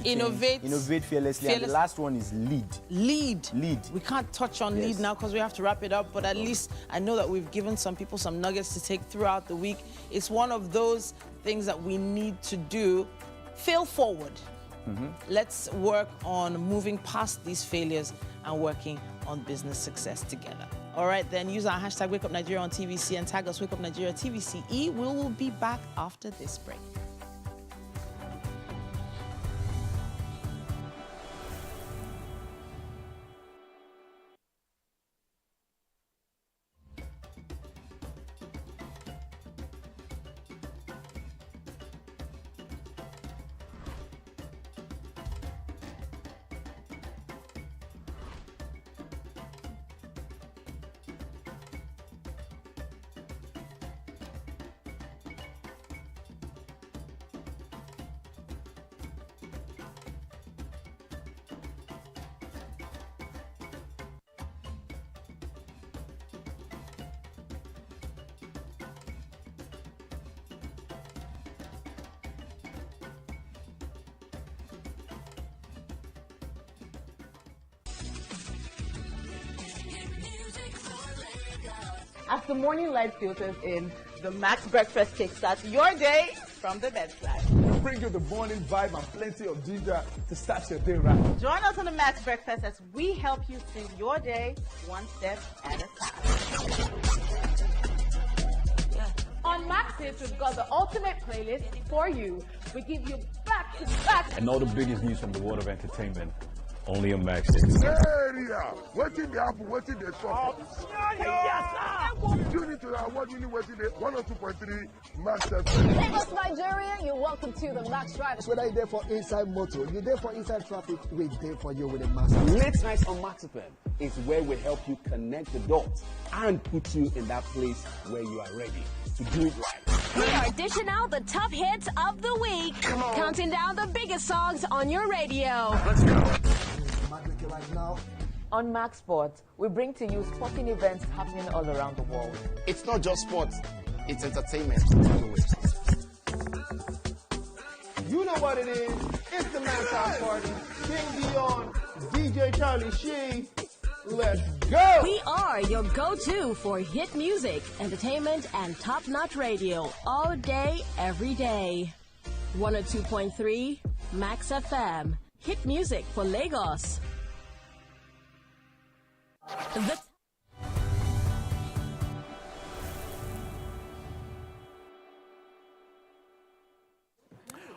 Innovate fearlessly. And the last one is lead. Lead. We can't touch on lead now because we have to wrap it up, but at least I know that we've given some people some nuggets to take throughout the week. It's one of those things that we need to do. Fail forward. Let's work on moving past these failures and working on business success together. All right, then use our hashtag WakeUpNigeria on TVC and tag us WakeUpNigeria TVCE. We will be back after this break. As the morning light filters in, the Max Breakfast kickstarts your day from the bedside. We bring you the morning vibe and plenty of ginger to start your day right. Join us on the Max Breakfast as we help you see your day one step at a time. On Max Hits, we've got the ultimate playlist for you. We give you back-to-back. And all the biggest news from the world of entertainment. Only on Max Hits. Area. Waiting the apple, waiting the shop. Tune into our award-winning waiting the 102.3 Max FM. Lagos, Nigeria, you're welcome to the Max Drive. Whether you're there for inside motor, you're there for inside traffic, we're there for you with a Max. Late nights on Max FM is where we help you connect the dots and put you in that place where you are ready to do it right. We are dishing out the top hits of the week, counting down the biggest songs on your radio. Let's go. Right now. On Max Sports, we bring to you sporting events happening all around the world. It's not just sports, it's entertainment. You know what it is. It's the Max House Party. King Dion, DJ Charlie Sheen. Let's go! We are your go-to for hit music, entertainment, and top-notch radio all day, every day. 102.3 Max FM. Hit music for Lagos.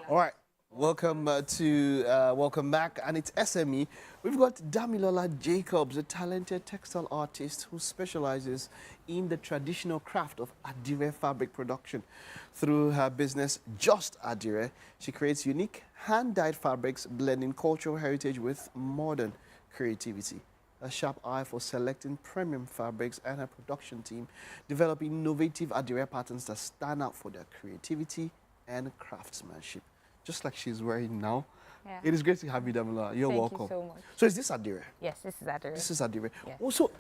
All right, welcome back, and it's SME. We've got Damilola Jacobs, a talented textile artist who specializes in the traditional craft of Adire fabric production. Through her business, Just Adire, she creates unique hand-dyed fabrics, blending cultural heritage with modern creativity. A sharp eye for selecting premium fabrics, and her production team develop innovative Adire patterns that stand out for their creativity and craftsmanship. Just like she's wearing now. Yeah. It is great to have you, Damilola. You're welcome. Thank you so much. So is this Adire? Yes, this is Adire. This is Adire. Yes. Also,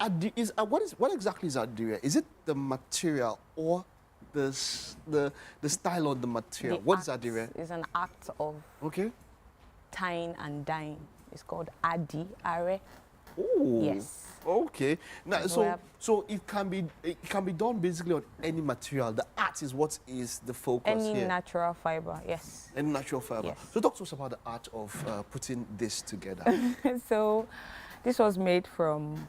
what exactly is Adire? Is it the material or the style of the material? What is Adire? It's an act of tying and dyeing. It's called Adire. Oh, yes. Okay. Now, so it can be done basically on any material. The art is what is the focus Any here. natural fiber, yes. Any natural fiber. Yes. So talk to us about the art of putting this together. So this was made from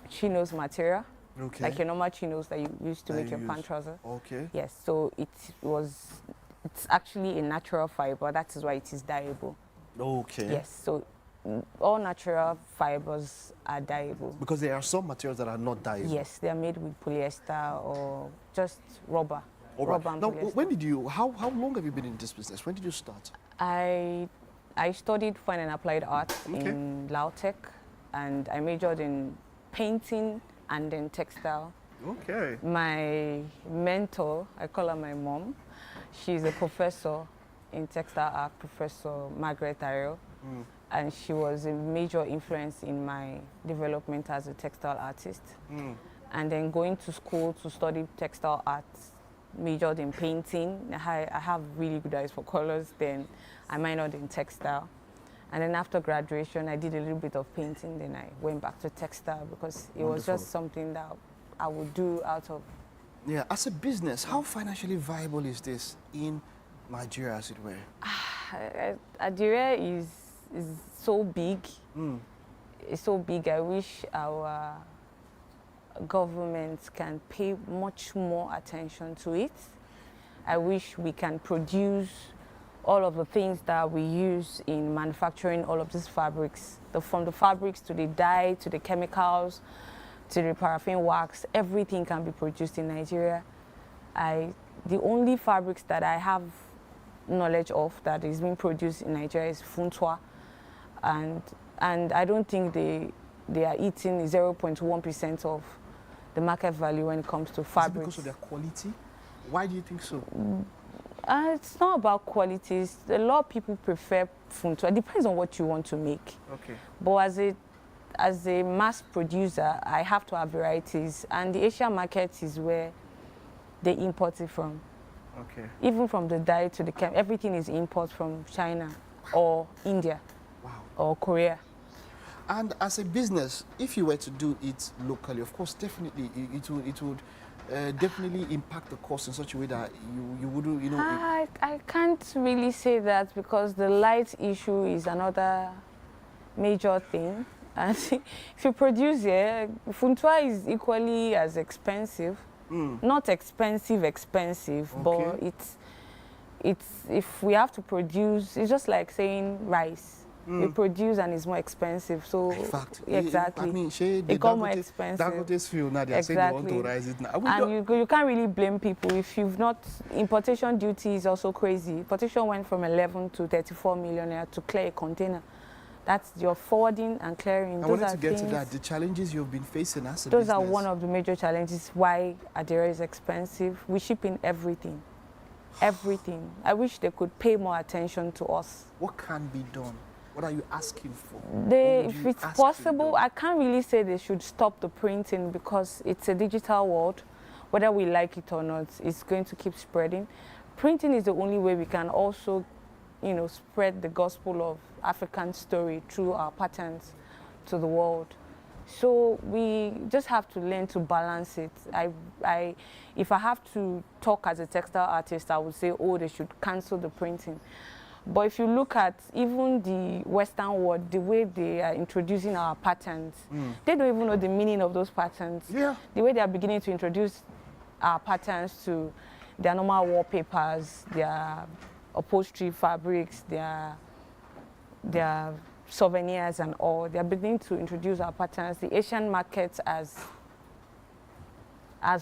chinos material. Okay. Like your normal chinos that you use to make your pant trouser. Okay. Yes. So it's actually a natural fiber. That is why it is dyeable. Okay. Yes. So all natural fibers are dyeable. Because there are some materials that are not dyeable. Yes, they are made with polyester or just rubber. All right. Rubber and Now, polyester. how long have you been in this business? When did you start? I studied fine and applied art in Lautech, and I majored in painting and in textile. Okay. My mentor, I call her my mom, she's a professor in textile art, Professor Margaret Adire. And she was a major influence in my development as a textile artist. And then going to school to study textile art, majored in painting. I have really good eyes for colors. Then I minored in textile. And then after graduation, I did a little bit of painting. Then I went back to textile because it was just something that I would do out of. Yeah, as a business, how financially viable is this in Nigeria, as it were? Adire is so big. It's so big. I wish our government can pay much more attention to it. I wish we can produce all of the things that we use in manufacturing all of these fabrics. From the fabrics to the dye, to the chemicals, to the paraffin wax, everything can be produced in Nigeria. The only fabrics that I have knowledge of that is being produced in Nigeria is funtua, and I don't think they are eating 0.1% of the market value when it comes to fabrics. Is it because of their quality? Why do you think so? It's not about qualities. A lot of people prefer funtua. It depends on what you want to make. Okay. But as a mass producer, I have to have varieties, and the Asian market is where they import it from. Okay. Even from the dye to the everything is import from China or India. Wow. Or Korea. And as a business, if you were to do it locally, of course, definitely it would definitely impact the cost in such a way that you wouldn't, you know. I can't really say that because the light issue is another major thing. And if you produce here, funtua is equally as expensive. Not expensive, okay. but it's if we have to produce, it's just like saying rice. We produce and it's more expensive. So in fact, exactly, I mean, it got more expensive. Dangote's fuel now, they are saying they want to raise it now. And you can't really blame people if you've not. Importation duty is also crazy. Importation went from 11 to 34 million naira to clear a container. That's your forwarding and clearing. I wanted to get to that. The challenges you've been facing as a business. Those are one of the major challenges why Adire is expensive. We ship in everything. Everything. I wish they could pay more attention to us. What can be done? What are you asking for? If it's possible, I can't really say they should stop the printing because it's a digital world. Whether we like it or not, it's going to keep spreading. Printing is the only way we can also, you know, spread the gospel of African story through our patterns to the world. So we just have to learn to balance it. If I have to talk as a textile artist, I would say, oh, they should cancel the printing. But if you look at even the Western world, the way they are introducing our patterns, they don't even know the meaning of those patterns. Yeah. The way they are beginning to introduce our patterns to their normal wallpapers, their upholstery fabrics, their souvenirs and all, they are beginning to introduce our patterns. The Asian market has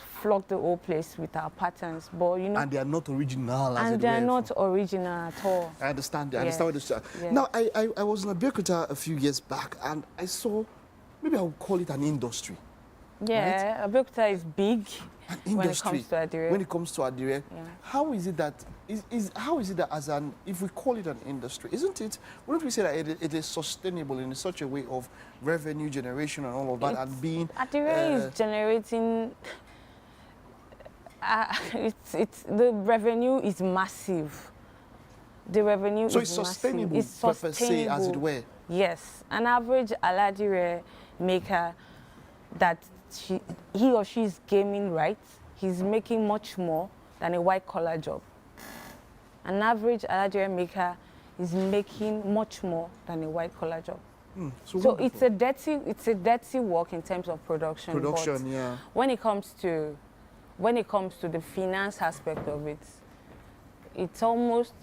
flocked the whole place with our patterns, but you know. And they are not original. And they are not original at all. I understand. I understand what you're saying. Yes. Now, I was in Abeokuta a few years back, and I saw, maybe I would call it an industry. Yeah, right? Abeokuta is big. An industry. When it comes to Adire. When it comes to Adire, how is it that as an, if we call it an industry, wouldn't we say that it is sustainable in such a way of revenue generation and all of that, and being Adire is generating. The revenue is massive. The revenue is massive. So it's sustainable, per se, as it were. Yes, an average Adire maker that he or she is gaming right, he's making much more than a white-collar job. An average Adire maker is making much more than a white-collar job. So it's a dirty work in terms of production. But yeah. When it comes to the finance aspect of it, it's almost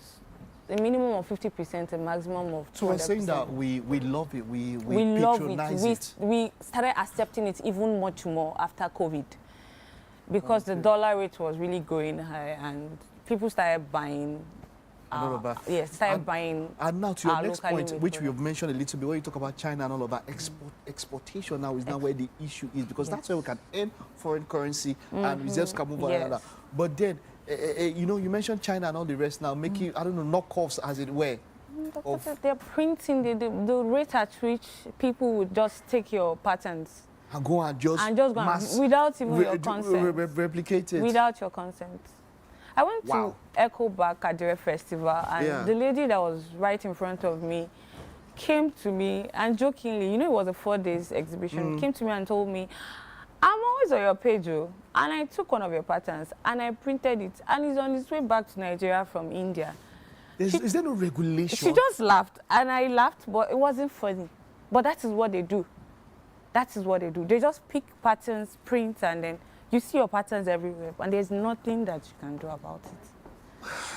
a minimum of 50%, a maximum of 200%. So we're saying that we love it, we patronize it. We started accepting it even much more after COVID, because the dollar rate was really going high and people started buying. Buying. And now to your next point, which we have mentioned a little bit, when you talk about China and all of that, exportation now is now where the issue is, because that's where we can earn foreign currency and reserves can move around. But then, you know, you mentioned China and all the rest now, making, I don't know, knockoffs, as it were. They're printing the rate at which people would just take your patterns and go and just without even your consent. Replicate it. Without your consent. I went to Echo Back Adire Festival, and the lady that was right in front of me came to me and jokingly, you know, it was a 4 days exhibition, came to me and told me, I'm always on your page, oh. And I took one of your patterns and I printed it, and it's on its way back to Nigeria from India. Is there no regulation? She just laughed, and I laughed, but it wasn't funny. But that is what they do. That is what they do. They just pick patterns, print, and then you see your patterns everywhere, and there's nothing that you can do about it.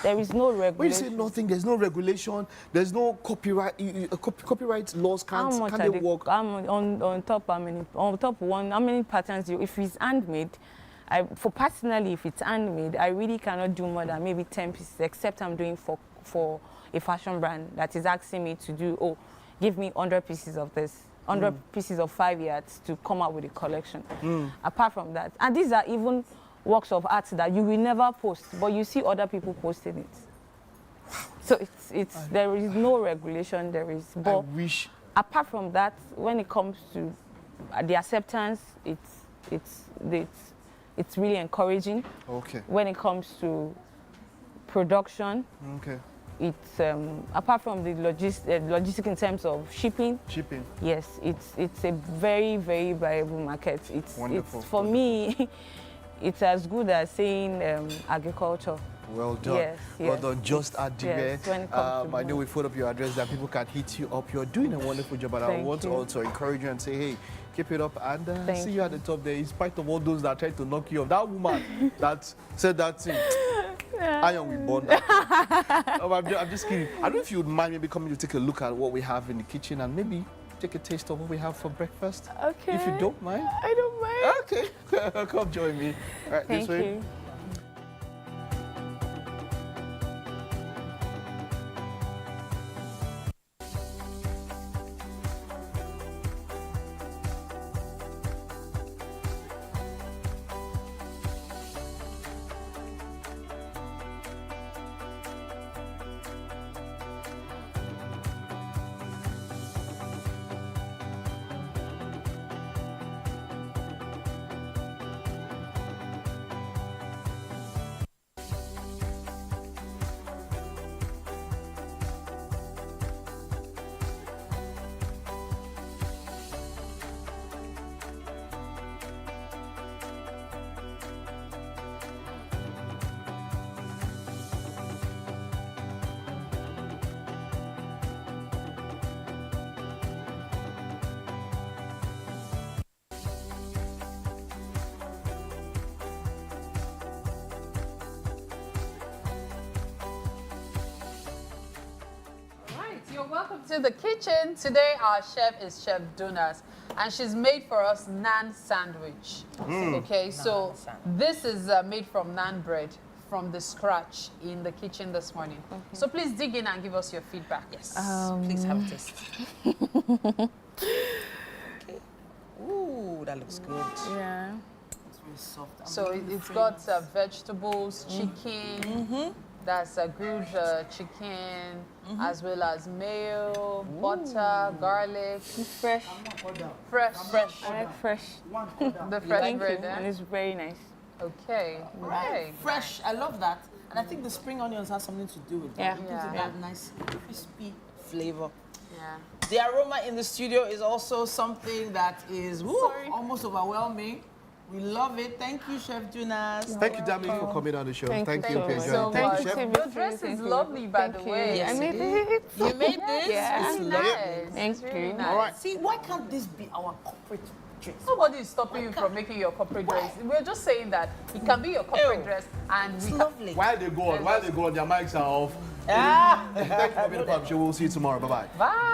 There is no regulation. When you say nothing, there's no regulation, there's no copyright. Copyright laws can't they work? On top one, how many patterns if it's handmade? Personally, if it's handmade, I really cannot do more than maybe 10 pieces, except I'm doing for a fashion brand that is asking me to do, give me 100 pieces of this, 100 pieces of 5 yards to come out with a collection. Apart from that, and these are even works of art that you will never post, but you see other people posting it. So there is no regulation. But I wish. Apart from that, when it comes to the acceptance, it's really encouraging. Okay. When it comes to production, okay, it's apart from the logistic in terms of shipping. Yes, it's a very, very viable market. It's for me. It's as good as saying agriculture. Well done. Yes, well done. Just Adire. Yes, I know we put up your address that people can hit you up. You're doing a wonderful job, and I want to also encourage you and say, hey, keep it up, and see you at the top there. In spite of all those that tried to knock you off, that woman that said that thing, iron will burn that. I'm just kidding. I don't know if you would mind maybe coming to take a look at what we have in the kitchen and maybe take a taste of what we have for breakfast. Okay. If you don't mind. I don't mind. Okay. Come join me. All right, this way. You. Welcome to the kitchen. Today our chef is Chef Dunas, and she's made for us naan sandwich. Okay, so this is made from naan bread from the scratch in the kitchen this morning. So please dig in and give us your feedback. Yes, please have a taste. Okay. Ooh, that looks good. Yeah. It's really soft. So it's got vegetables, chicken. That's a good chicken, as well as mayo, butter, garlic. Fresh. Fresh. I like fresh. The fresh bread. And it's very nice. Okay. Right. Fresh. I love that. And I think the spring onions have something to do with that. Yeah. It gives it that nice crispy flavor. Yeah. The aroma in the studio is also something that is almost overwhelming. We love it. Thank you, Chef Dunas. Thank you, Dami, for coming on the show. Thank you. So Thank you, Chef. Your dress is lovely, by the way. Yes, I made it. You made this? Yeah. It's Nice. Thank you. Nice. All right. See, why can't this be our corporate dress? Nobody is stopping you from making your corporate dress. We're just saying that it can be your corporate dress, and It's lovely. While they go on, their mics are off. Ah. Thank you for being a part of the show. We'll see you tomorrow. Bye-bye. Bye.